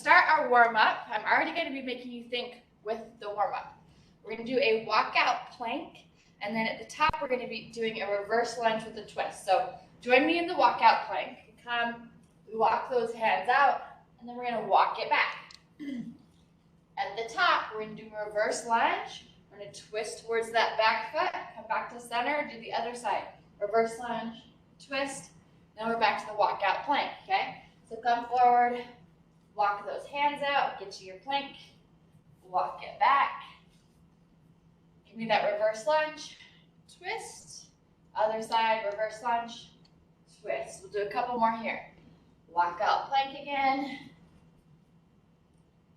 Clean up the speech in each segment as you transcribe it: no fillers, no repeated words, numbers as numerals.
start our warm-up, I'm already going to be making you think with the warm-up. We're going to do a walkout plank, and then at the top we're going to be doing a reverse lunge with a twist. So join me in the walkout plank. Come, we walk those hands out, and then we're going to walk it back. At the top, we're going to do a reverse lunge. We're going to twist towards that back foot, come back to center, do the other side. Reverse lunge, twist, then we're back to the walkout plank, okay? So come forward, walk those hands out, get to your plank, walk it back. Give me that reverse lunge, twist, other side, reverse lunge, twist. We'll do a couple more here. Walkout plank again,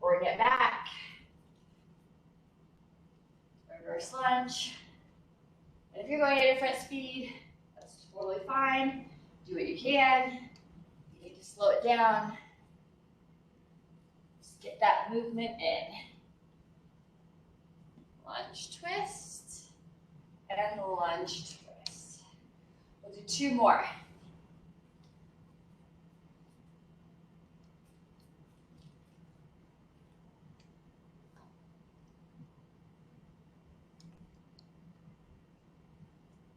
bring it back, reverse lunge. And if you're going at a different speed, that's totally fine. Do what you can. You need to slow it down. Just get that movement in. Lunge twist and lunge twist. We'll do 2 more.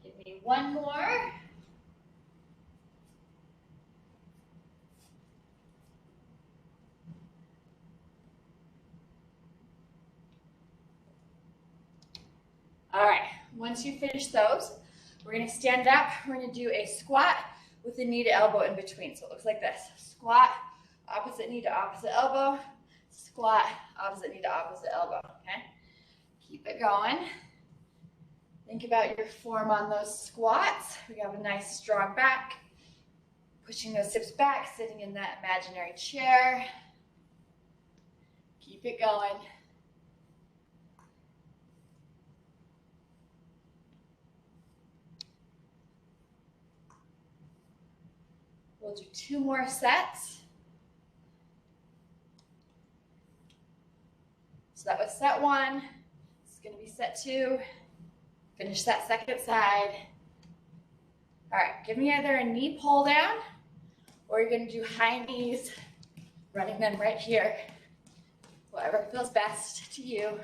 Give me 1 more. All right, once you finish those, we're going to stand up. We're going to do a squat with the knee to elbow in between. So it looks like this. Squat, opposite knee to opposite elbow. Squat, opposite knee to opposite elbow, okay? Keep it going. Think about your form on those squats. We have a nice strong back. Pushing those hips back, sitting in that imaginary chair. Keep it going. We'll do 2 more sets. So that was set 1. This is going to be set 2. Finish that second side. All right, give me either a knee pull down or you're going to do high knees, running them right here. Whatever feels best to you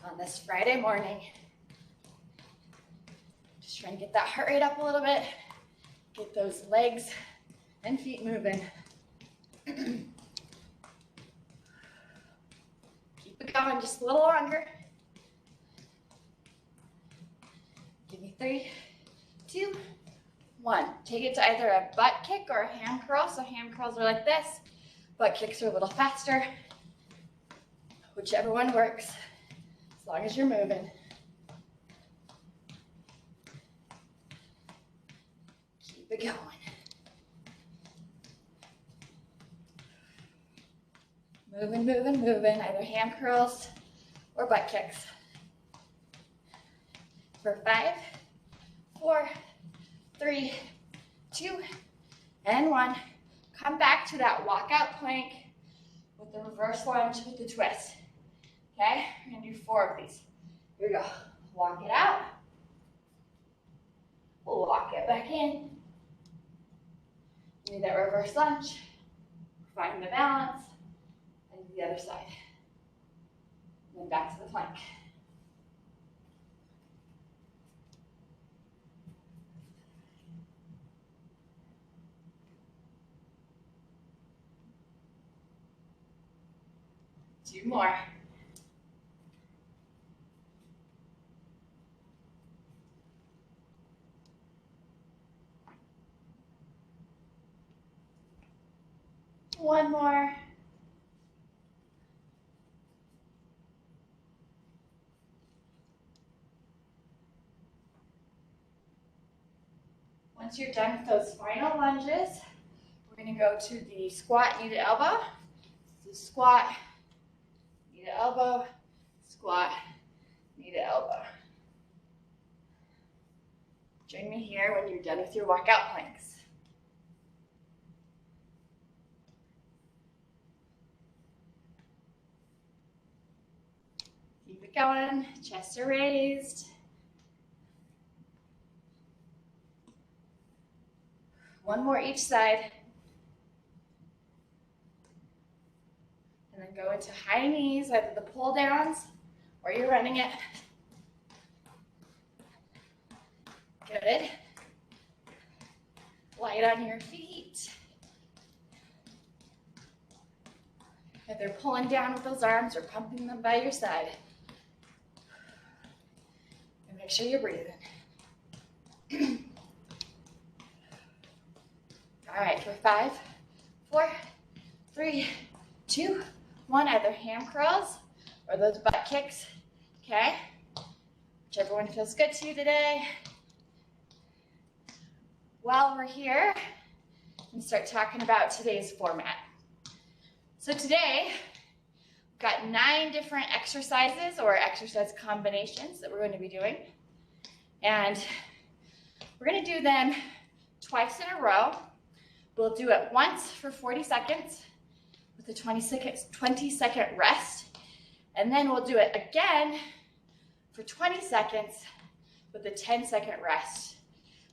on this Friday morning. Just trying to get that heart rate up a little bit. Get those legs and feet moving. Keep it going just a little longer. Give me 3, 2, 1. Take it to either a butt kick or a ham curl. So ham curls are like this. Butt kicks are a little faster. Whichever one works, as long as you're moving. Keep it going. Moving, moving, moving, either ham curls or butt kicks. For 5, 4, 3, 2, and 1. Come back to that walkout plank with the reverse lunge with the twist. Okay, we're gonna do 4 of these. Here we go. Walk it out. We'll walk it back in. Do that reverse lunge. Find the balance. And the other side. And then back to the plank. Two more. One more. Once you're done with those final lunges, we're going to go to the squat knee to elbow. So squat, knee to elbow, squat, knee to elbow. Join me here when you're done with your walkout planks. Keep it going, chest are raised. One more each side. And then go into high knees, either the pull downs or you're running it. Good. Light on your feet. Either pulling down with those arms or pumping them by your side. And make sure you're breathing. All right, for 5, 4, 3, 2, 1. Either ham curls or those butt kicks. Okay? Whichever one feels good to you today. While we're here, let's start talking about today's format. So today, we've got 9 different exercises or exercise combinations that we're going to be doing. And we're going to do them twice in a row. We'll do it once for 40 seconds with a 20-second rest. And then we'll do it again for 20 seconds with a 10-second rest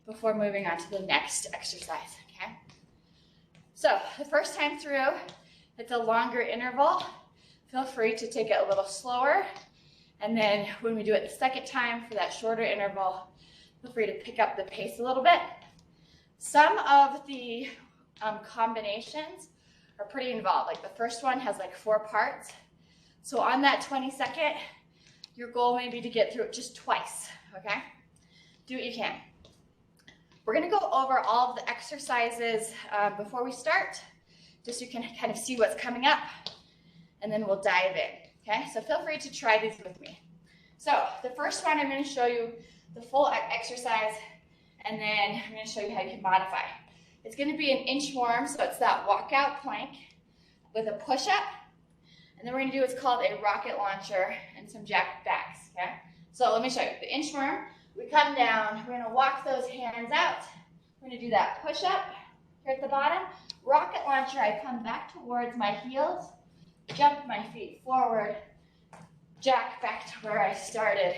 before moving on to the next exercise, okay? So the first time through, it's a longer interval. Feel free to take it a little slower. And then when we do it the second time for that shorter interval, feel free to pick up the pace a little bit. Some of the combinations are pretty involved. Like the first one has like 4 parts. So on that 20-second, your goal may be to get through it just twice, okay? Do what you can. We're gonna go over all of the exercises before we start, just so you can kind of see what's coming up, and then we'll dive in, okay? So feel free to try these with me. So the first one, I'm gonna show you the full exercise, and then I'm gonna show you how you can modify. It's gonna be an inchworm, so it's that walkout plank with a push-up, and then we're gonna do what's called a rocket launcher and some jack backs, okay? So let me show you. The inchworm, we come down, we're gonna walk those hands out. We're gonna do that push-up here at the bottom. Rocket launcher, I come back towards my heels, jump my feet forward, jack back to where I started.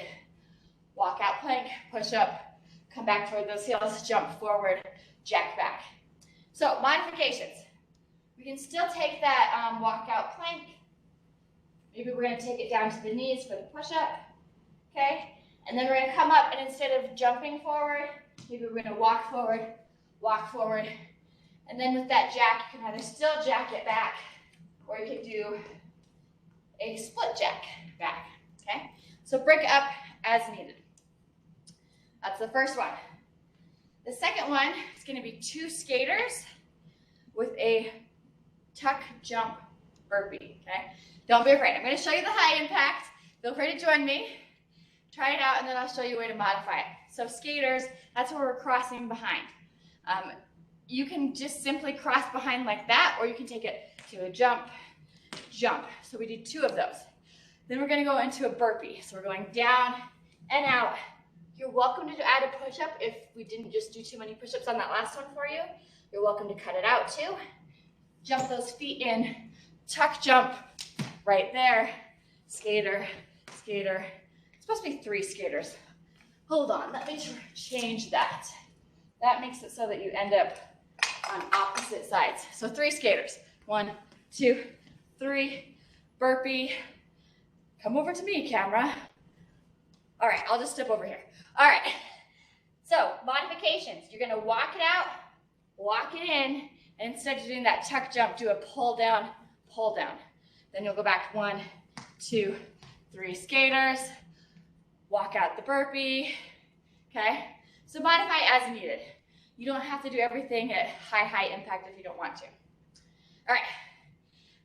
Walkout plank, push-up, come back toward those heels, jump forward, jack back. So modifications. We can still take that walkout plank. Maybe we're gonna take it down to the knees for the push-up, okay? And then we're gonna come up, and instead of jumping forward, maybe we're gonna walk forward, and then with that jack, you can either still jack it back, or you can do a split jack back, okay? So break it up as needed. That's the first one. The second one is gonna be 2 skaters with a tuck jump burpee, okay? Don't be afraid. I'm gonna show you the high impact. Feel free to join me. Try it out, and then I'll show you a way to modify it. So skaters, that's where we're crossing behind. You can just simply cross behind like that, or you can take it to a jump, jump. So we do 2 of those. Then we're gonna go into a burpee. So we're going down and out. You're welcome to add a push-up if we didn't just do too many push-ups on that last one for you. You're welcome to cut it out too. Jump those feet in, tuck jump, right there, skater, skater. It's supposed to be 3 skaters. Hold on, let me change that. That makes it so that you end up on opposite sides. So 3 skaters. 1, 2, 3, burpee. Come over to me, camera. All right, I'll just step over here. All right, so modifications. You're gonna walk it out, walk it in, and instead of doing that tuck jump, do a pull down, pull down. Then you'll go back 1, 2, 3 skaters, walk out the burpee, okay? So modify as needed. You don't have to do everything at high impact if you don't want to. All right,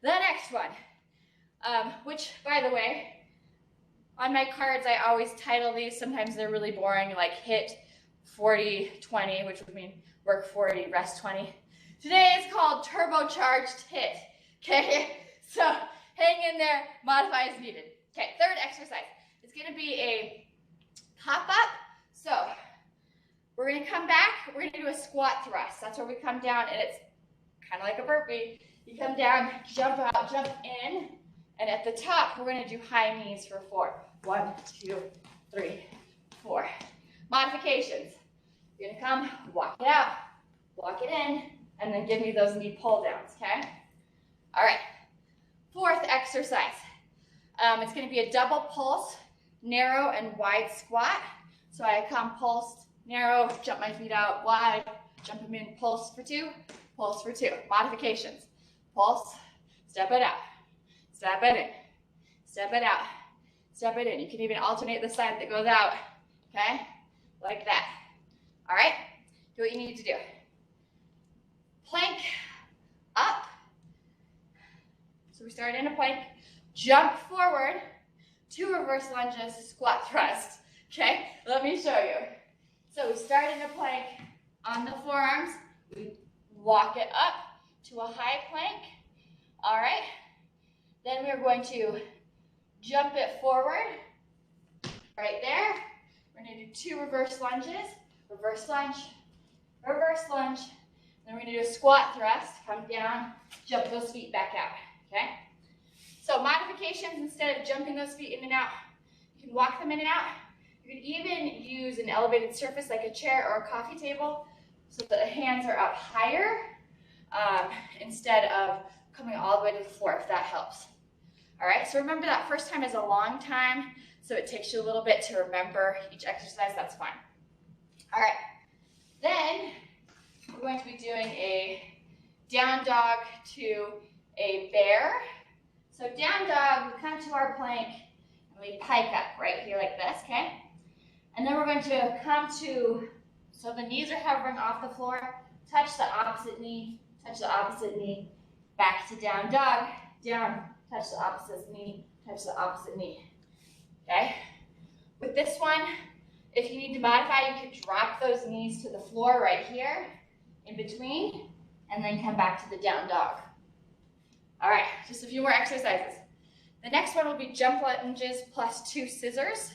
the next one, which by the way, on my cards, I always title these. Sometimes they're really boring, like HIIT 40-20, which would mean work 40, rest 20. Today is called turbocharged HIIT, okay? So hang in there, modify as needed. Okay, third exercise. It's gonna be a pop-up. So we're gonna come back, we're gonna do a squat thrust. That's where we come down, and it's kind of like a burpee. You come down, jump out, jump in, and at the top, we're gonna do high knees for 4. 1, 2, 3, 4. Modifications. You're gonna come, walk it out, walk it in, and then give me those knee pull downs, okay? All right. Fourth exercise. It's going to be a double pulse, narrow and wide squat. So I come pulse, narrow, jump my feet out, wide, jump them in, pulse for 2, pulse for 2. Modifications. Pulse, step it out, step it in, step it out, step it in. You can even alternate the side that goes out, okay? Like that. All right? Do what you need to do. Plank, up. So we start in a plank, jump forward, 2 reverse lunges, squat thrust. Okay, let me show you. So we start in a plank on the forearms, we walk it up to a high plank. All right, then we're going to jump it forward, right there. We're going to do 2 reverse lunges, reverse lunge, reverse lunge. Then we're going to do a squat thrust, come down, jump those feet back out, okay? So modifications, instead of jumping those feet in and out, you can walk them in and out. You can even use an elevated surface like a chair or a coffee table so that the hands are up higher instead of coming all the way to the floor, if that helps. All right, so remember that first time is a long time, so it takes you a little bit to remember each exercise, that's fine. All right, then we're going to be doing a down dog to a bear. So down dog, we come to our plank, and we pike up right here like this, okay? And then we're going to come to, so the knees are hovering off the floor, touch the opposite knee, back to down dog, down, touch the opposite knee, okay? With this one, if you need to modify, you could drop those knees to the floor right here, in between, and then come back to the down dog. All right, just a few more exercises. The next one will be jump lunges plus 2 scissors.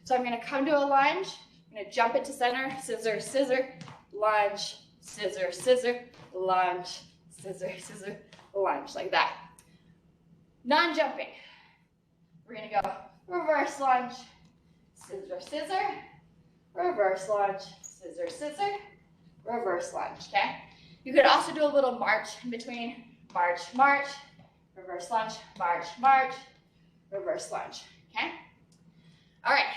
So I'm gonna come to a lunge, I'm gonna jump it to center, scissor, scissor, lunge, scissor, scissor, lunge, scissor, scissor, lunge, like that. Non-jumping. We're gonna go reverse lunge, scissor, scissor, reverse lunge, scissor, scissor, reverse lunge, okay? You could also do a little march in between, march, march, reverse lunge, march, march, reverse lunge, okay? All right,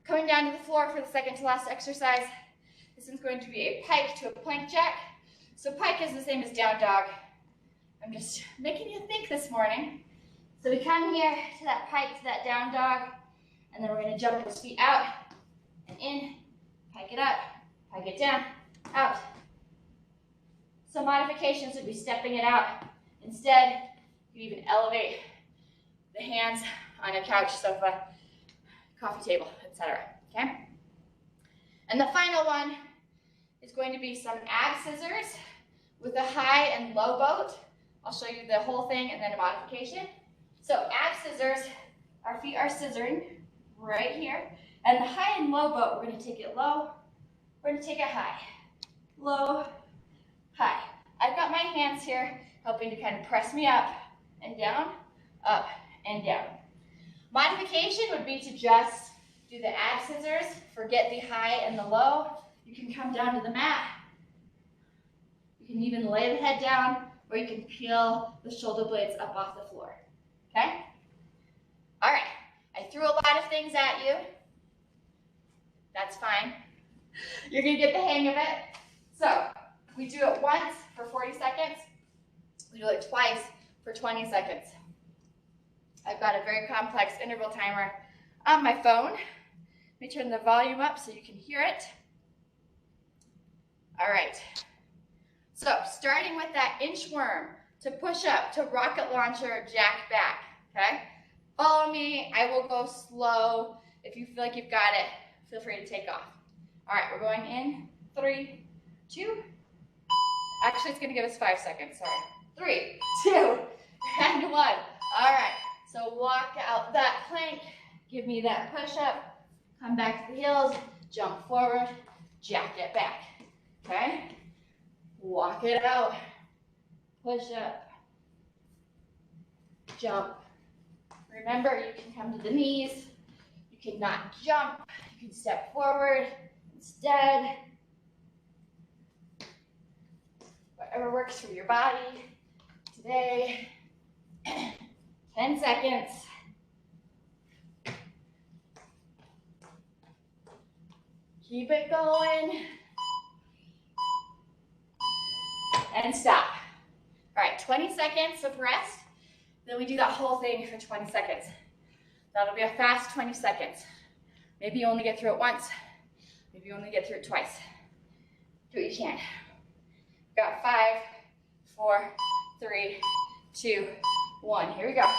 coming down to the floor for the second to last exercise. This is going to be a pike to a plank jack. So pike is the same as down dog. I'm just making you think this morning. So we come here to that pike, to that down dog, and then we're gonna jump those feet out and in, pike it up, pike it down, out. So modifications would be stepping it out. Instead, you can even elevate the hands on a couch, sofa, coffee table, etc. Okay? And the final one is going to be some ab scissors with a high and low boat. I'll show you the whole thing and then a modification. So ab scissors, our feet are scissoring right here. And the high and low boat, we're going to take it low, we're going to take it high. Low, high. I've got my hands here helping to kind of press me up and down, up and down. Modification would be to just do the ab scissors, forget the high and the low. You can come down to the mat. You can even lay the head down, or you can peel the shoulder blades up off the floor, okay? All right, I threw a lot of things at you. That's fine. You're gonna get the hang of it. So, we do it once for 40 seconds. We do it twice for 20 seconds. I've got a very complex interval timer on my phone. Let me turn the volume up so you can hear it. All right. So starting with that inchworm to push up to rocket launcher, jack back, okay? Follow me, I will go slow. If you feel like you've got it, feel free to take off. All right, we're going in, 3, 2. Actually, it's gonna give us 5 seconds, sorry. 3, 2, and 1. All right, so walk out that plank, give me that push up, come back to the heels, jump forward, jack it back, okay? Walk it out, push up, jump. Remember, you can come to the knees, you cannot jump, you can step forward instead. Whatever works for your body today. 10 seconds. Keep it going. And stop. All right, 20 seconds of rest. Then we do that whole thing for 20 seconds. That'll be a fast 20 seconds. Maybe you only get through it once. Maybe you only get through it twice. Do what you can. Got 5, 4, 3, 2, 1. Here we go.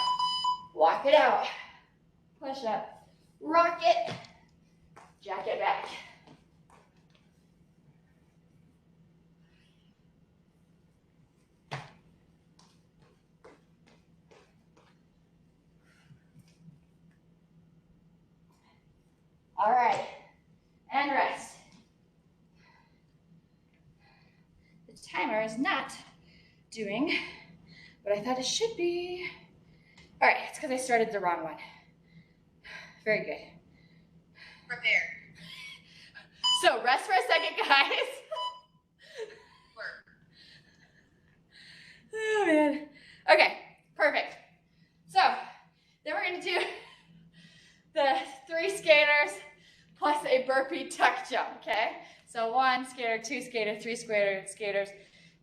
Walk it out. Push up. Rocket. Jack it back. All right, and rest. The timer is not doing what I thought it should be. All right, it's because I started the wrong one. Very good. Prepare. So rest for a second, guys. Work. Oh man. Okay, perfect. So then we're gonna do the 3 skaters plus a burpee tuck jump, okay? So 1 skater, 2 skater, 3 skaters,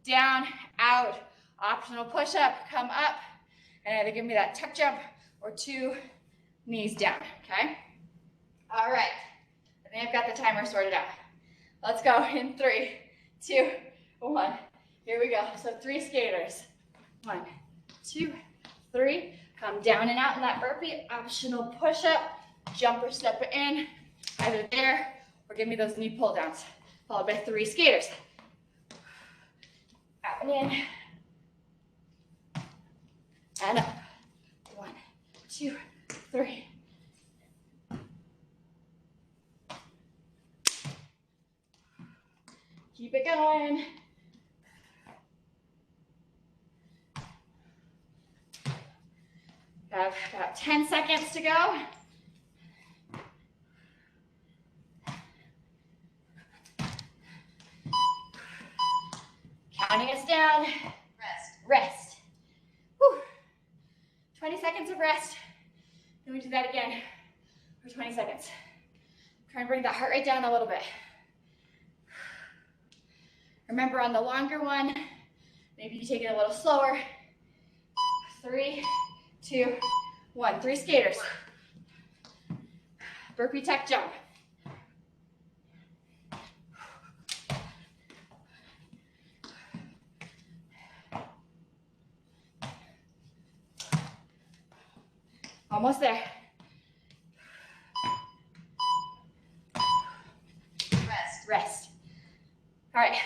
down, out, optional push-up, come up, and either give me that tuck jump or 2 knees down, okay? All right, I think I've got the timer sorted out. Let's go in 3, 2, 1. Here we go. So 3 skaters. 1, 2, 3. Come down and out in that burpee, optional push-up, jump or step it in, either there or give me those knee pull downs, followed by 3 skaters. Out and in, and up. 1, 2, 3. Keep it going. Have about 10 seconds to go. Counting us down. Rest. Rest. Whew. 20 seconds of rest. Then we do that again for 20 seconds. Try and bring that heart rate down a little bit. Remember on the longer one, maybe you take it a little slower. 3, 2, 1. 3 skaters. Burpee tuck jump. Almost there. Rest. Rest. All right.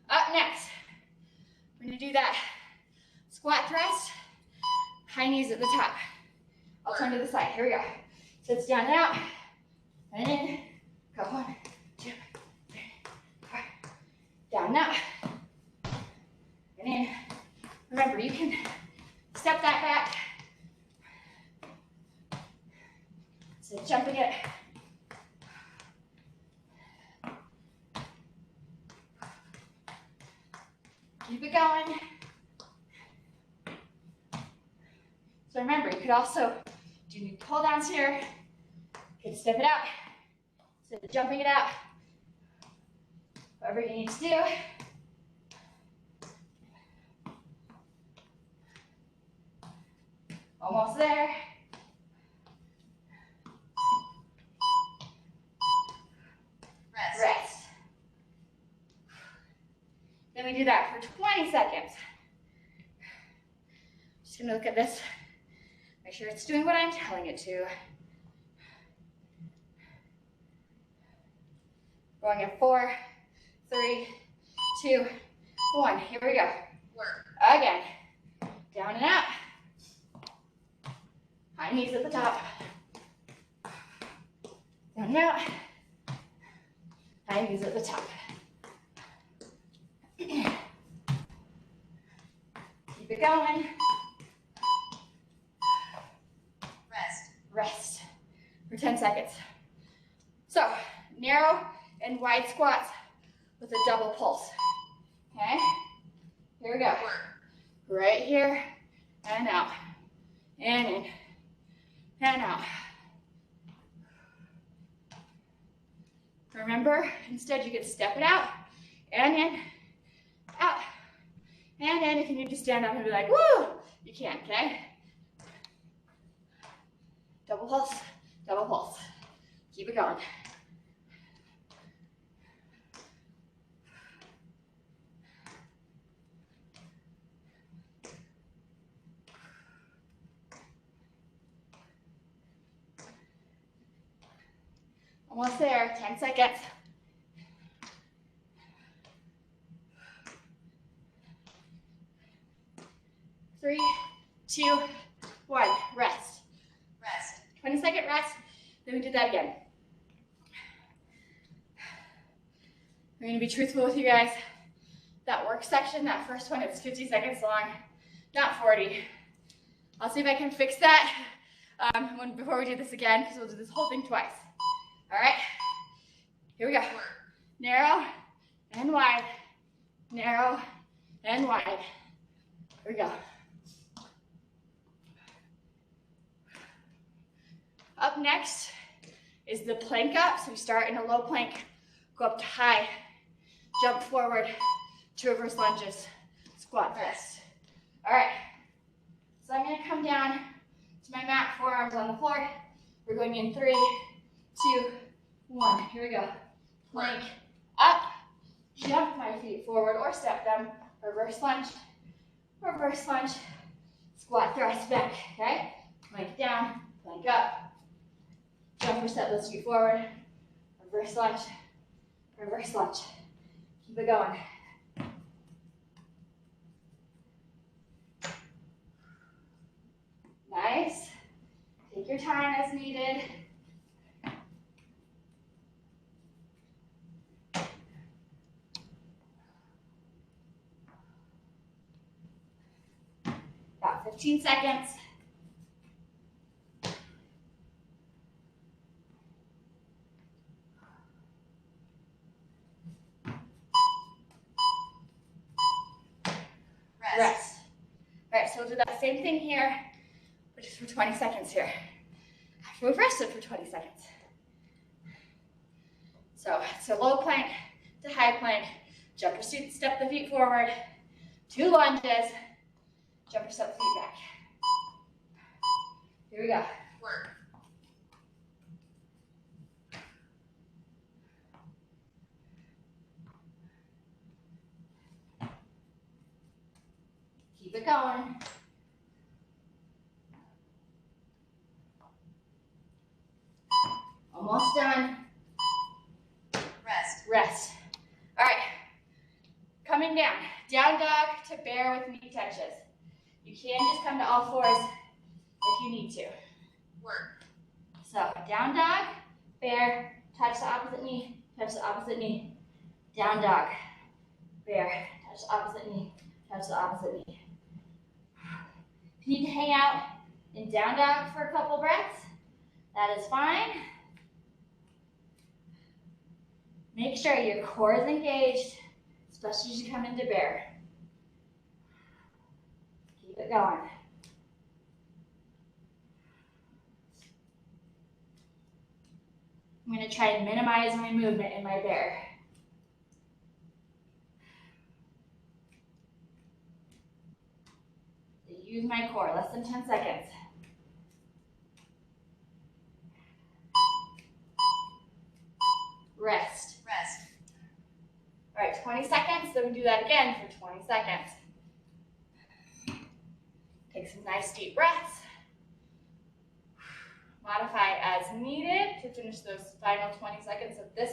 Up next, we're going to do that squat thrust, high knees at the top. I'll turn to the side. Here we go. Sits down and out, and in. Go 1, 2, 3, 4. Down and out, and in. Remember, you can step that back. So jumping it. Keep it going. So remember, you could also do knee pull downs here. You could step it out. Instead of jumping it out. Whatever you need to do. Almost there. Rest. Rest. Then we do that for 20 seconds. Just gonna look at this. Make sure it's doing what I'm telling it to. Going in 4, 3, 2, 1. Here we go. Work. Again. Down and out. High knees at the top. Down and out. High knees at the top. Keep it going. Rest. Rest for 10 seconds. So, narrow and wide squats with a double pulse. Okay? Here we go. Work. Right here, and out, and in, and out. Remember, instead you can step it out, and in, out, and in. If you need to stand up and be like, woo, you can, okay? Double pulse, double pulse. Keep it going. Almost there, 10 seconds. Three, 2, 1, rest. Rest. 20-second rest, then we do that again. We're gonna be truthful with you guys. That work section, that first one, it's 50 seconds long, not 40. I'll see if I can fix that before we do this again, because we'll do this whole thing twice. All right, here we go. Narrow and wide, narrow and wide. Here we go. Up next is the plank up. So we start in a low plank, go up to high, jump forward to reverse lunges, squat thrust. All right, so I'm gonna come down to my mat, forearms on the floor. We're going in 3, 2, 1. Here we go. Plank up, jump my feet forward or step them, reverse lunge, squat thrust back, okay? Plank down, plank up, jump or step those feet forward, reverse lunge, keep it going. Nice. Take your time as needed. About 15 seconds. Rest. All right, so we'll do that same thing here, but just for 20 seconds here. After we've rested for 20 seconds. So it's a low plank to high plank. Jump or step the feet forward. 2 lunges. Jump or step the feet back. Here we go. Work. Keep it going. Almost done. Rest. Rest. All right. Coming down. Down dog to bear with knee touches. You can just come to all fours if you need to. Work. So down dog, bear, touch the opposite knee, touch the opposite knee. Down dog, bear, touch the opposite knee, touch the opposite knee. If you need to hang out in down dog for a couple breaths, that is fine. Make sure your core is engaged, especially as you come into bear. Keep it going. I'm going to try and minimize my movement in my bear. Use my core, less than 10 seconds. Rest. Rest. All right, 20 seconds, then we do that again for 20 seconds. Take some nice deep breaths. Modify as needed to finish those final 20 seconds of this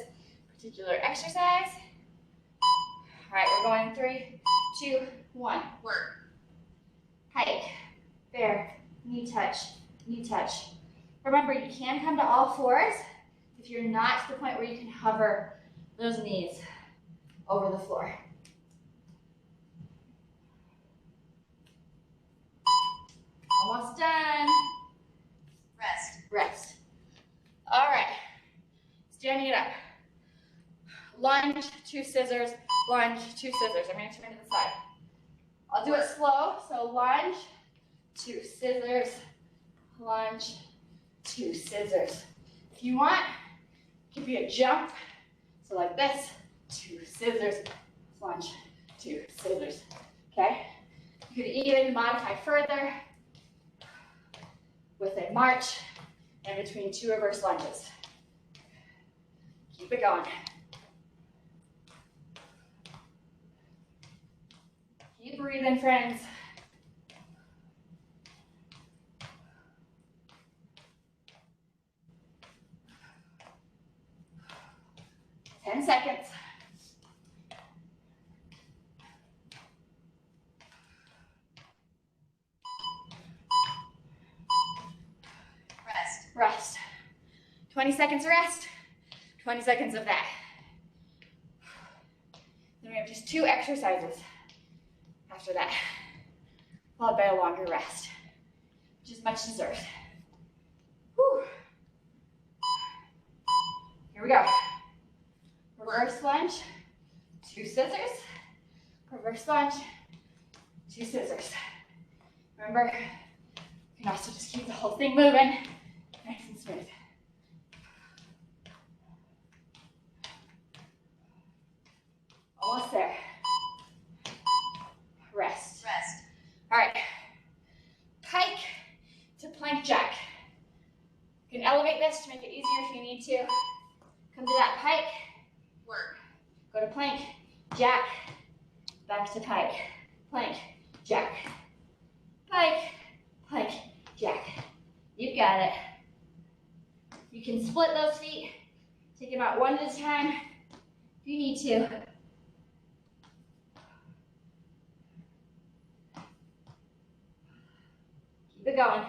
particular exercise. All right, we're going 3, 2, 1. Work. Pike, bear, knee touch, knee touch. Remember, you can come to all fours if you're not to the point where you can hover those knees over the floor. Almost done. Rest. Rest. All right, standing it up. Lunge, 2 scissors, lunge, 2 scissors. I'm going to turn to the side. I'll do it slow, so lunge, 2 scissors, lunge, 2 scissors. If you want, give you a jump. So like this, 2 scissors, lunge, 2 scissors. Okay? You could even modify further with a march in between 2 reverse lunges. Keep it going. Keep breathing, friends. Ten seconds. Rest. 20 seconds rest, 20 seconds of that. Then we have just 2 exercises after that, followed by a longer rest, which is much deserved. Whew. Here we go. Reverse lunge, 2 scissors, reverse lunge, 2 scissors. Remember, you can also just keep the whole thing moving. Nice and smooth. Almost there. Rest. All right. Pike to plank jack. You can elevate this to make it easier if you need to. Come to that pike. Work. Go to plank, jack, back to pike. Plank, jack. Pike, plank, jack. You've got it. You can split those feet, take them out one at a time if you need to. Keep it going.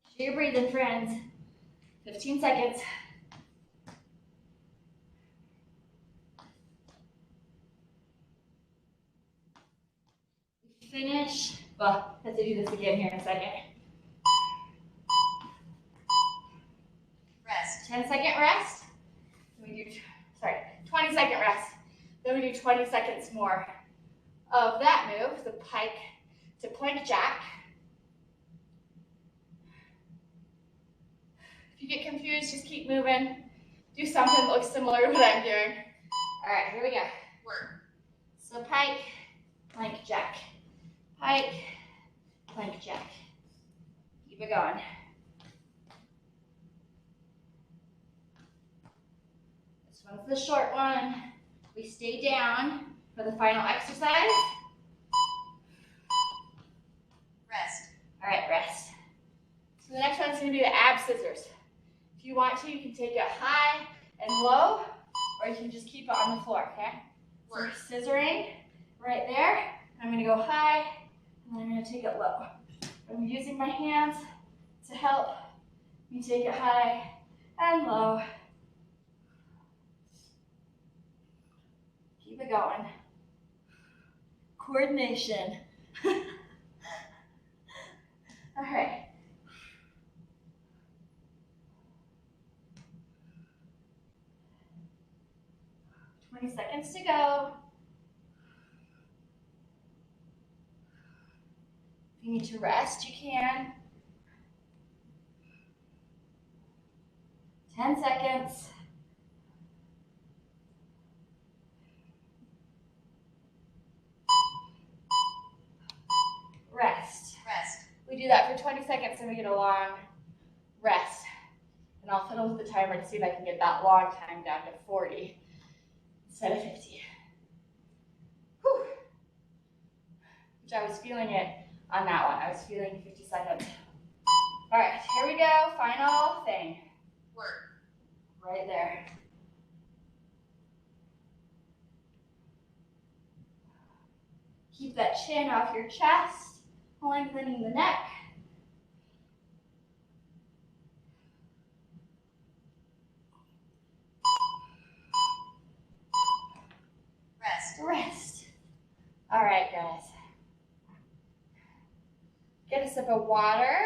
Make sure you're breathing, friends. 15 seconds. Finish. Well, I have to do this again here in a second. Rest. 10-second rest. Then we do, 20-second rest. Then we do 20 seconds more of that move, the pike to plank jack. If you get confused, just keep moving. Do something that looks similar to what I'm doing. All right, here we go. Work. So pike, plank jack. Pike, plank jack. Keep it going. This one's the short one. We stay down for the final exercise. Rest. All right, rest. So the next one's going to be the ab scissors. If you want to, you can take it high and low, or you can just keep it on the floor, okay? Work. So scissoring right there. I'm going to go high, and then I'm going to take it low. I'm using my hands to help me take it high and low. Keep it going. Coordination. All right. Seconds to go. If you need to rest, you can. 10 seconds. Rest. Rest. We do that for 20 seconds and we get a long rest. And I'll fiddle with the timer to see if I can get that long time down to 40 instead of 50. Whew. Which I was feeling it on that one. I was feeling 50 seconds. All right, here we go. Final thing. Work. Right there. Keep that chin off your chest, lengthening the neck. Rest. Rest. All right, guys. Get a sip of water.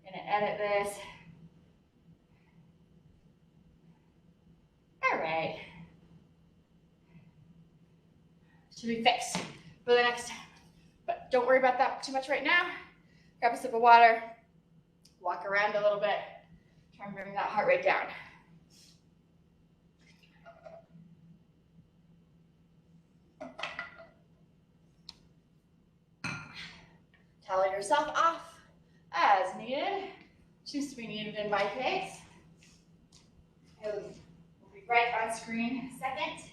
I'm gonna edit this. to be fixed for the next time. But don't worry about that too much right now. Grab a sip of water, walk around a little bit, try and bring that heart rate down. Tally yourself off as needed. Seems to be needed in my case. It will be right on screen in a second.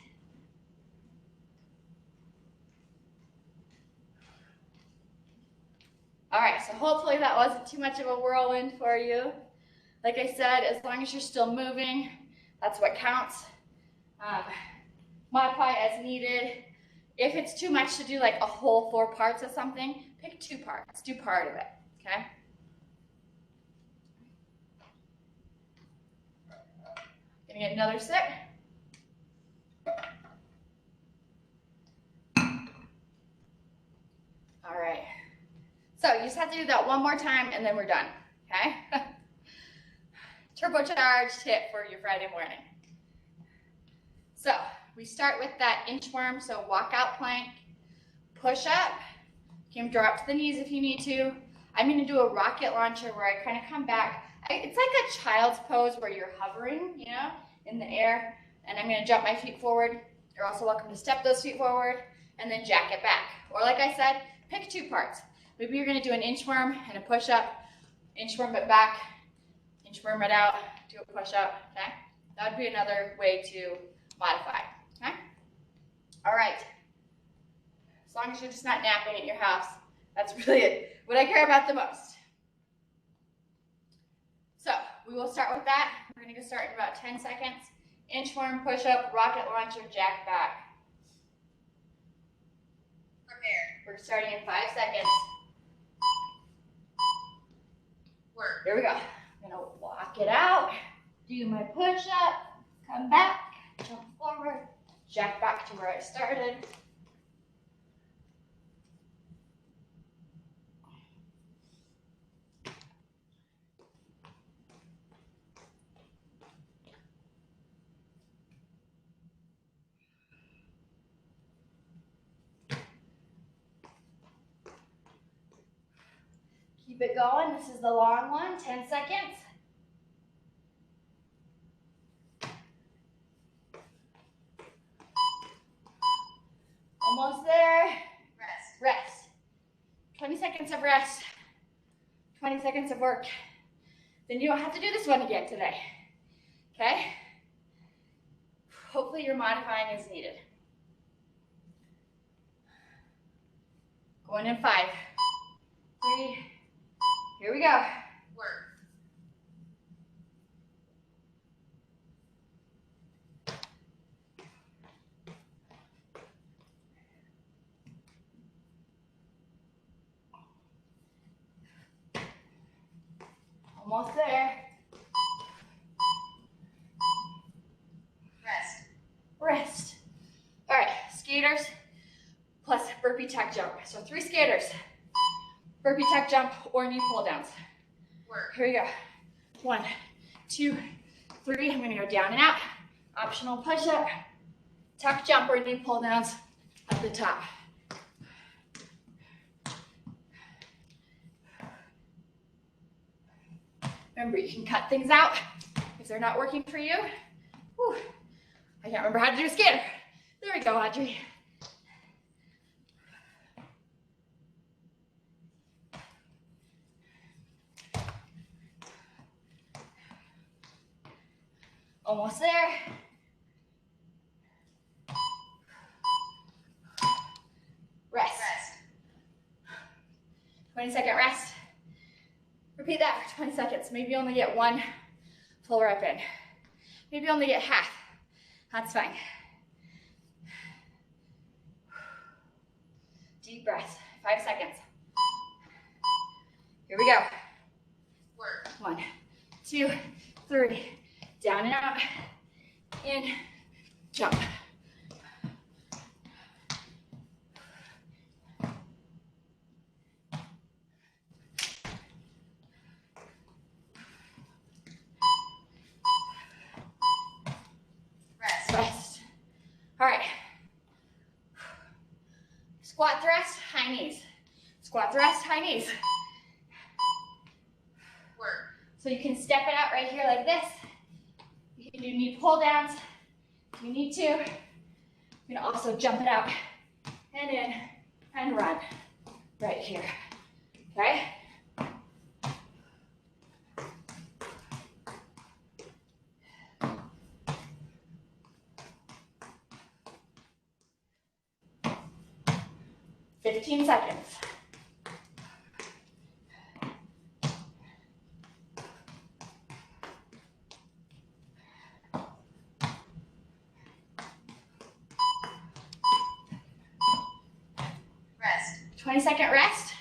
All right, so hopefully that wasn't too much of a whirlwind for you. Like I said, as long as you're still moving, that's what counts. Modify as needed. If it's too much to do like a whole 4 parts of something, pick 2 parts, do part of it, okay? Gonna get another sip. All right. So you just have to do that one more time and then we're done, okay? Turbocharged HIIT for your Friday morning. So we start with that inchworm, so walk out plank, push up. You can draw up to the knees if you need to. I'm gonna do a rocket launcher where I kind of come back. It's like a child's pose where you're hovering, you know, in the air. And I'm gonna jump my feet forward. You're also welcome to step those feet forward and then jack it back. Or like I said, pick 2 parts. Maybe you're gonna do an inchworm and a push-up, inchworm it back, inchworm it out, do a push-up, okay? That would be another way to modify, okay? All right. As long as you're just not napping at your house, that's really it. What I care about the most. So we will start with that. We're gonna go start in about 10 seconds. Inchworm, push-up, rocket launcher, jack back. Prepare. We're starting in 5 seconds. Work. Here we go. I'm gonna walk it out, do my push-up, come back, jump forward, jack back to where I started. Keep it going. This is the long one, 10 seconds. Almost there. Rest. Rest. 20 seconds of rest. 20 seconds of work. Then you don't have to do this one again today. Okay? Hopefully you're modifying as needed. Going in 5, 3, here we go. Work. Almost there. Rest. Rest. All right, skaters plus burpee tuck jump. So 3 skaters. Burpee tuck jump or knee pull downs. Work. Here we go. 1, 2, 3. I'm gonna go down and out. Optional push up, tuck jump or knee pull downs at the top. Remember, you can cut things out if they're not working for you. Whew. I can't remember how to do a skater. There we go, Audrey. Almost there. Rest. Rest. 20-second rest. Repeat that for 20 seconds. Maybe you only get 1 full rep in. Maybe you only get half. That's fine. Deep breath. 5 seconds. Here we go. Work. 1, 2, 3. Down and out. In. Jump. Rest. Rest. All right. Squat thrust, high knees. Work. So you can step it out right here like this. You can do knee pull downs if you need to. You can also jump it out and in and run right here. Okay? "15 seconds. Rest. 20-second rest.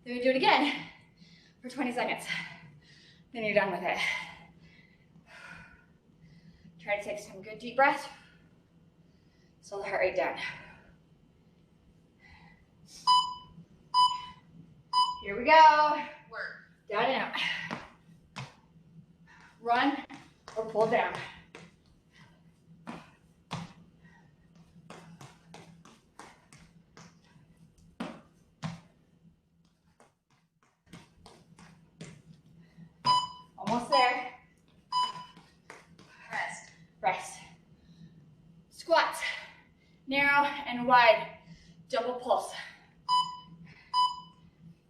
Then we do it again for 20 seconds. Then you're done with it. Try to take some good deep breaths. Slow the heart rate down. Here we go. Work. Down and out. Run or pull down. Almost there. Rest. Rest. Squats. Narrow and wide. Double pulse.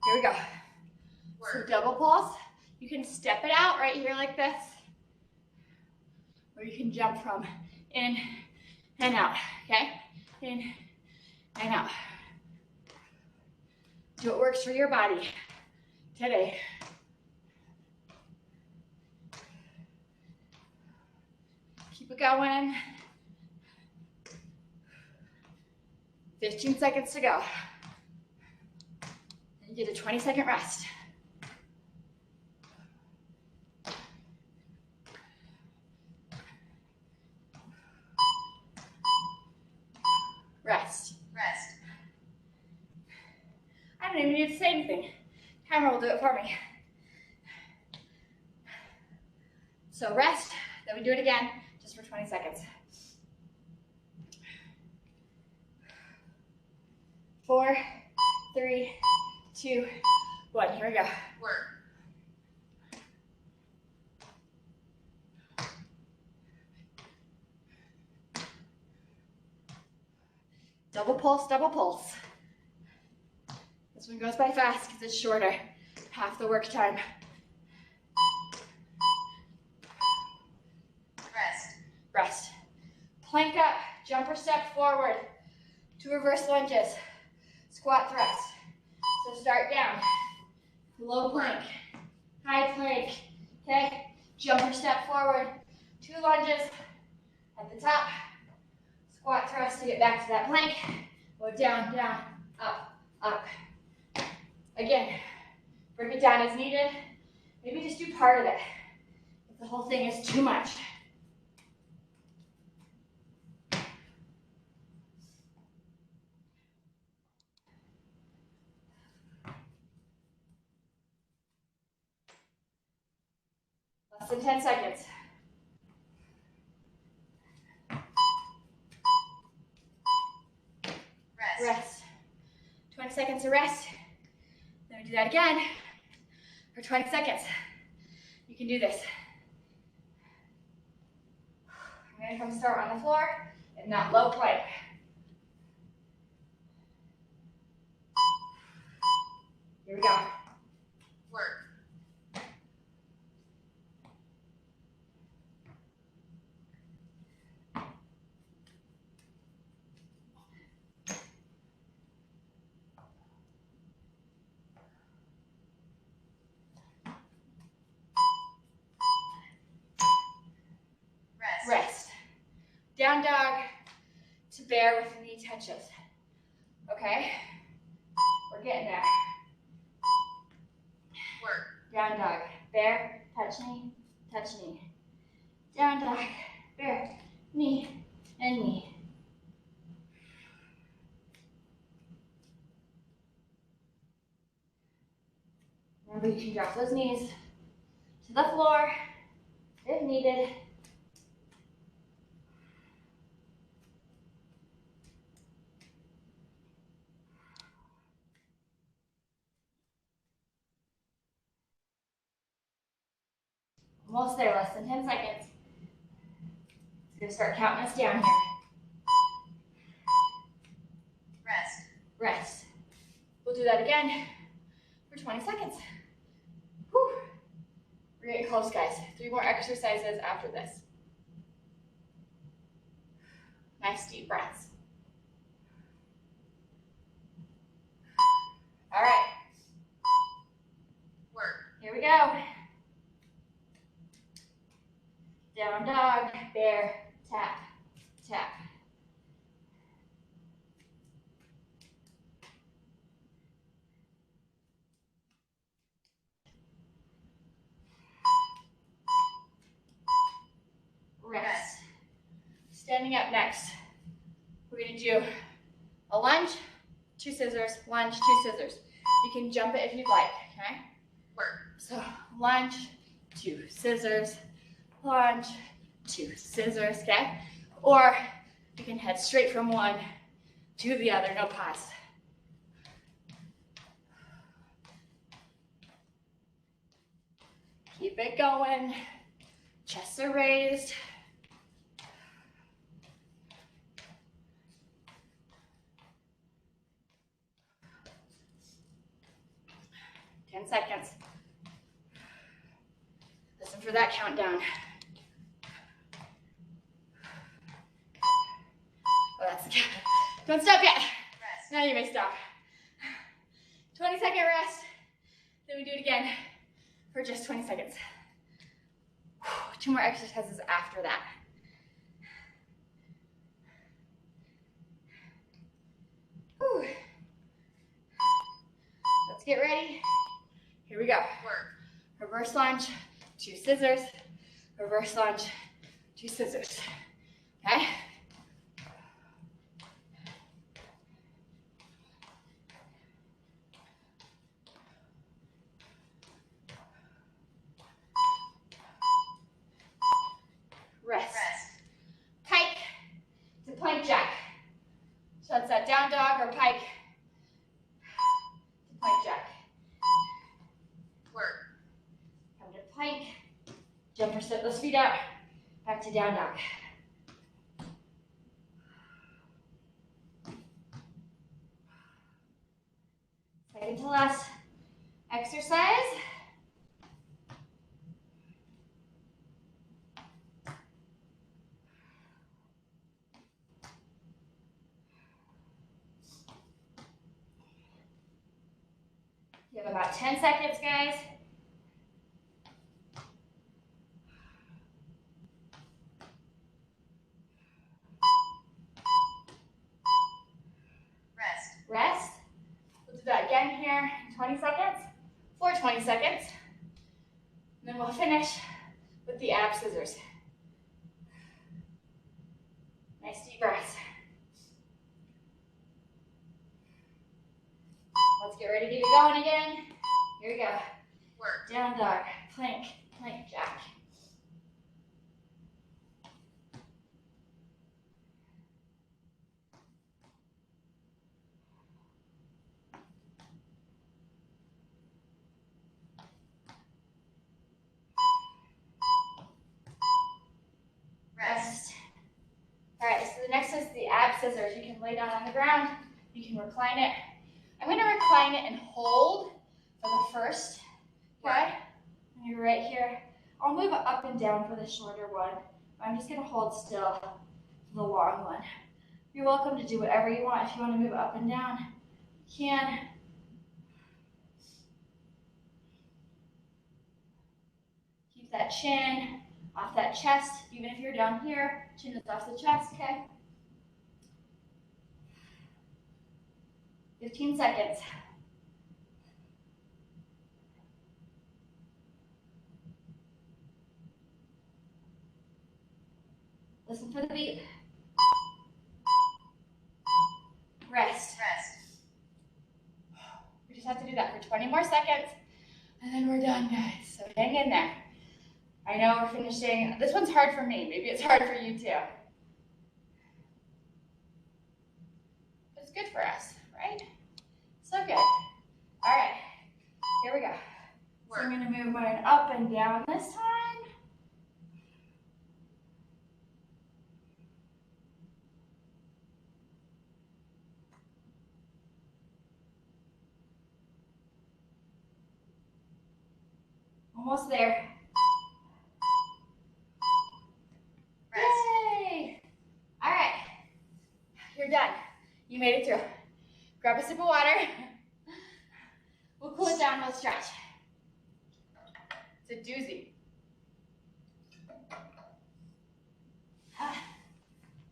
Here we go. So Work. double pulse. You can step it out right here like this. Or you can jump from in and out. Okay? In and out. Do what works for your body today. Keep it going. 15 seconds to go. And you get a 20-second rest. Rest. Rest. I don't even need to say anything. Camera will do it for me. So rest, then we do it again, just for 20 seconds. 4, 3, 2, 1. Here we go. Work. Double pulse, double pulse. This one goes by fast because it's shorter. Half the work time. Rest. Rest. Plank up, jumper step forward. 2 reverse lunges. Squat thrust. So start down. Low plank. High plank. Okay? Jumper step forward. 2 lunges at the top. Squat thrust to get back to that plank. Go down, down, up, up. Again, break it down as needed. Maybe just do part of it if the whole thing is too much. Less than 10 seconds. Rest. Rest. 20 seconds of rest. Then we do that again for 20 seconds. You can do this. I'm going to come start on the floor in that low plank. Here we go. Work. Rest. Rest. Down dog to bear with the knee touches. Okay? We're getting there. Work. Down dog. Bear, touch knee, touch knee. Down dog, bear, knee, and knee. Remember, you can drop those knees to the floor if needed. Almost there, less than 10 seconds. It's gonna start counting us down here. Rest. Rest. We'll do that again for 20 seconds. Whew. We're getting close, guys. 3 more exercises after this. Nice deep breaths. All right. Work. Here we go. Down dog, bear, tap, tap. Rest. Standing up next. We're going to do a lunge, 2 scissors, lunge, 2 scissors. You can jump it if you'd like, okay? Work. So lunge, 2 scissors, lunge, 2 scissors, okay? Or you can head straight from one to the other, no pause. Keep it going. Chests are raised. Seconds. Listen for that countdown. Oh, that's the count. Don't stop yet. Rest. Now you may stop. 20-second rest. Then we do it again for just 20 seconds. 2 more exercises after that. Whew. Let's get ready. Here we go. Work. Reverse lunge, 2 scissors. Reverse lunge, 2 scissors. Okay? Rest. Rest. Pike to plank jack. So that's that down dog or pike to plank jack. Work. Come to plank, jump or sit those feet out, back to down dog. Second to last exercise. You have about 10 seconds, guys. Rest. Rest. We'll do that again here in 20 seconds, for 20 seconds. And then we'll finish with the ab scissors. Nice deep breaths. Let's get ready to get it going again. Here we go. Work. Down dog, plank, plank jack. Rest. All right, so the next is the ab scissors. You can lay down on the ground. You can recline it. I'm going to recline it and hold for the first, okay? And you're right here. I'll move up and down for the shorter one. I'm just going to hold still for the long one. You're welcome to do whatever you want. If you want to move up and down, you can. Keep that chin off that chest. Even if you're down here, chin is off the chest, okay? 15 seconds. Listen for the beat. Rest. Rest. We just have to do that for 20 more seconds, and then we're done, guys. So hang in there. I know we're finishing. This one's hard for me. Maybe it's hard for you too. But it's good for us, right? So good. All right, here we go. So I'm going to move mine up and down this time. Almost there. Rest. Yay! All right, you're done. You made it through. Grab a sip of water. We'll cool it down, we'll stretch. It's a doozy.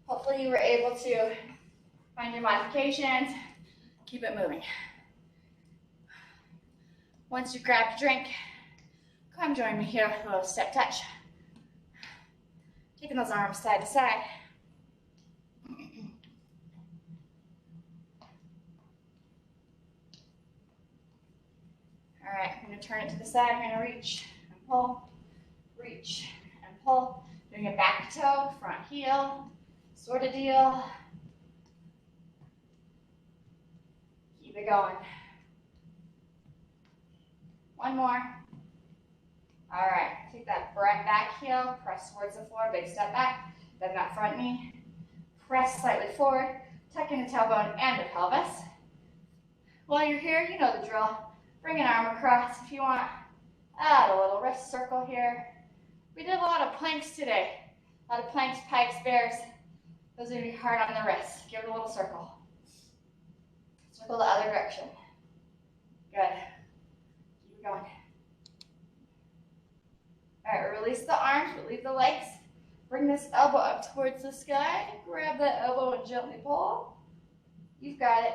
Hopefully you were able to find your modifications. Keep it moving. Once you grab your drink, come join me here with a little step touch. Taking those arms side to side. All right, I'm going to turn it to the side. I'm going to reach and pull, reach and pull. Doing a back toe, front heel, sort of deal. Keep it going. One more. All right, take that back heel, press towards the floor, big step back. Bend that front knee. Press slightly forward, tuck in the tailbone and the pelvis. While you're here, you know the drill. Bring an arm across if you want. Add a little wrist circle here. We did a lot of planks today. A lot of planks, pikes, bears. Those are going to be hard on the wrists. Give it a little circle. Circle the other direction. Good. Keep going. All right, release the arms, but leave the legs. Bring this elbow up towards the sky. Grab that elbow and gently pull. You've got it.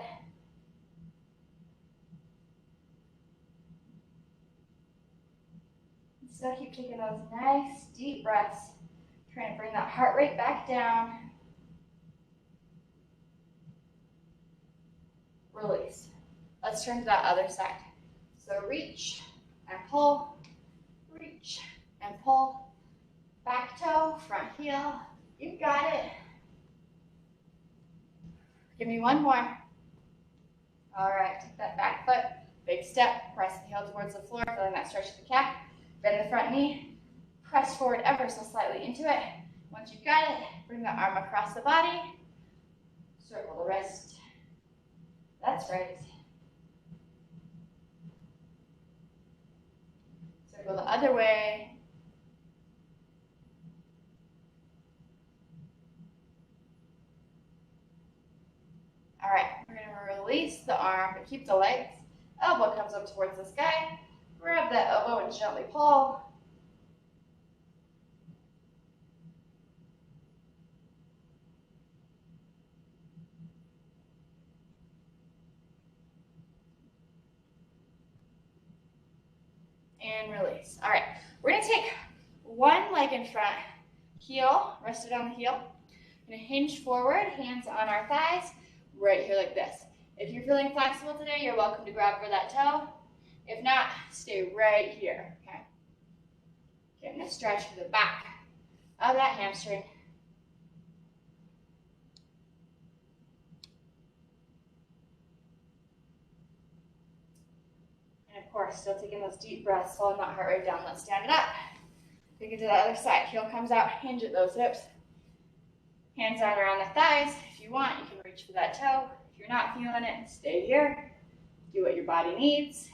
So keep taking those nice deep breaths. Trying to bring that heart rate back down. Release. Let's turn to that other side. So reach and pull, reach and pull. Back toe, front heel. You've got it. Give me one more. All right, take that back foot. Big step. Press the heel towards the floor, feeling that stretch of the calf. Bend the front knee. Press forward ever so slightly into it. Once you've got it, bring the arm across the body. Circle the wrist. That's right. Circle the other way. All right, we're going to release the arm, but keep the legs. Elbow comes up towards the sky. Grab that elbow and gently pull. And release. All right, we're going to take one leg in front, heel, rest it on the heel. We're going to hinge forward, hands on our thighs, right here like this. If you're feeling flexible today, you're welcome to grab for that toe. If not, stay right here, okay? Getting a stretch for the back of that hamstring. And of course, still taking those deep breaths, slowing that heart rate down. Let's stand it up. Take it to the other side. Heel comes out, hinge at those hips. Hands down around the thighs. If you want, you can reach for that toe. If you're not feeling it, stay here. Do what your body needs.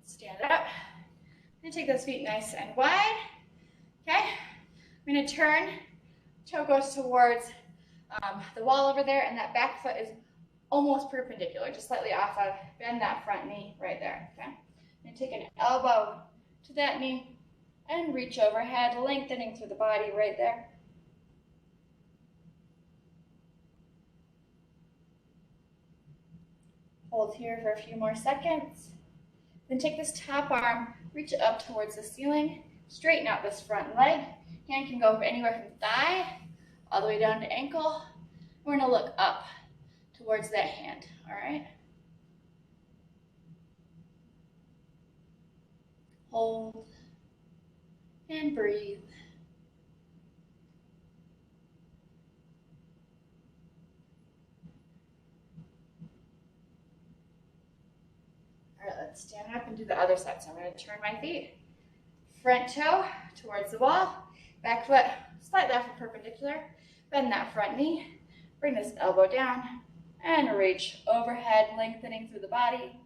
Stand up. I'm going to take those feet nice and wide. Okay? I'm going to turn. Toe goes towards the wall over there, and that back foot is almost perpendicular, just slightly off of. Bend that front knee right there. Okay? I'm going to take an elbow to that knee and reach overhead, lengthening through the body right there. Hold here for a few more seconds. Then take this top arm, reach it up towards the ceiling, straighten out this front leg. Hand can go anywhere from thigh all the way down to ankle. We're going to look up towards that hand, all right? Hold and breathe. All right, let's stand up and do the other side. So I'm going to turn my feet. Front toe towards the wall, back foot slightly off of perpendicular. Bend that front knee. Bring this elbow down and reach overhead, lengthening through the body.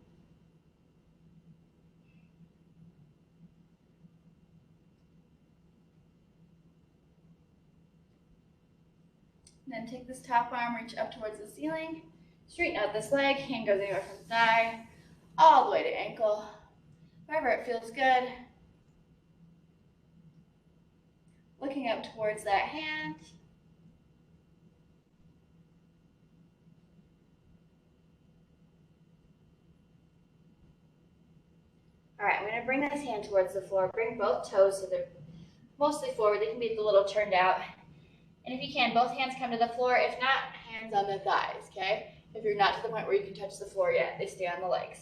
Then take this top arm, reach up towards the ceiling. Straighten out this leg, hand goes anywhere from thigh, all the way to ankle, wherever it feels good. Looking up towards that hand. All right, I'm going to bring this hand towards the floor. Bring both toes so they're mostly forward. They can be a little turned out. And if you can, both hands come to the floor. If not, hands on the thighs, okay? If you're not to the point where you can touch the floor yet, they stay on the legs.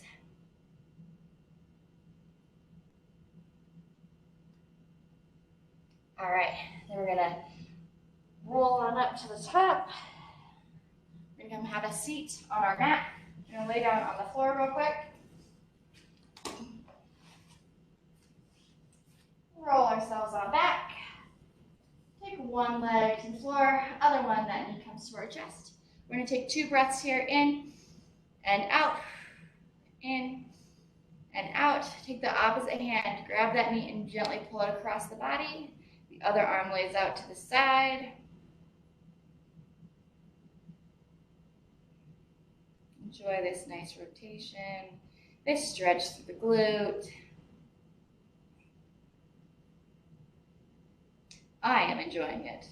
All right, then we're gonna roll on up to the top. We're gonna have a seat on our mat. We're gonna lay down on the floor real quick. Roll ourselves on back. Take one leg to the floor, other one, that knee comes to our chest. We're gonna take 2 breaths here, in and out, in and out. Take the opposite hand, grab that knee and gently pull it across the body. The other arm lays out to the side. Enjoy this nice rotation, this stretch through the glute. I am enjoying it.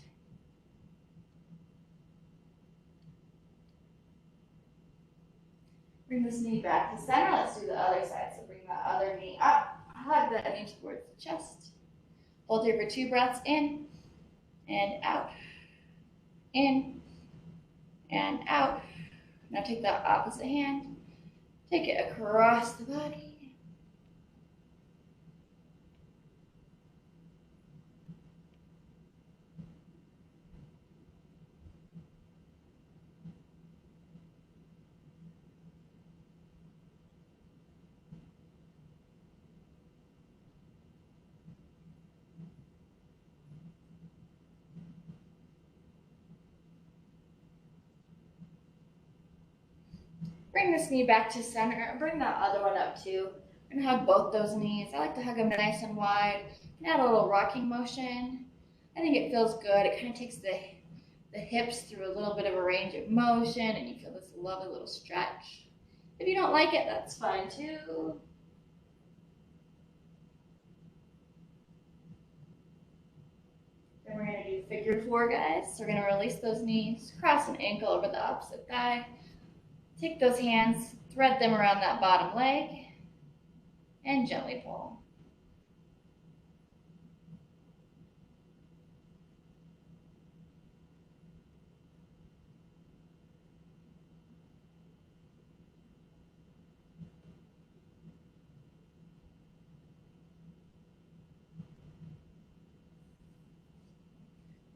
Bring this knee back to center. Let's do the other side. So bring the other knee up. Hug that knee towards the chest. Hold here for 2 breaths, in and out. In and out. Now take the opposite hand. Take it across the body. Bring this knee back to center and bring that other one up too. And hug both those knees. I like to hug them nice and wide. And add a little rocking motion. I think it feels good. It kind of takes the hips through a little bit of a range of motion and you feel this lovely little stretch. If you don't like it, that's fine too. Then we're going to do figure 4, guys. So we're going to release those knees, cross an ankle over the opposite thigh. Take those hands, thread them around that bottom leg, and gently pull.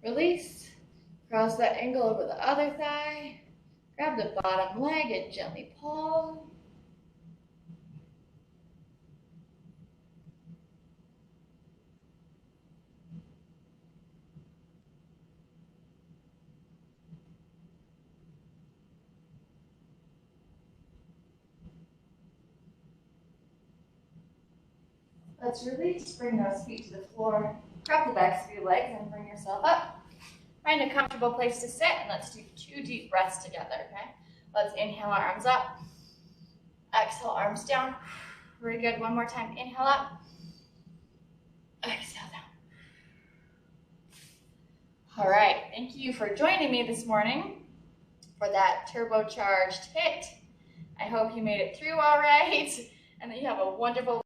Release, cross that ankle over the other thigh. Grab the bottom leg and gently pull. Let's release, bring those feet to the floor. Grab the backs of your legs and bring yourself up. Find a comfortable place to sit and let's do 2 deep breaths together, okay? Let's inhale, arms up. Exhale, arms down. Very good, one more time. Inhale up. Exhale down. All right, thank you for joining me this morning for that turbocharged HIIT. I hope you made it through all right and that you have a wonderful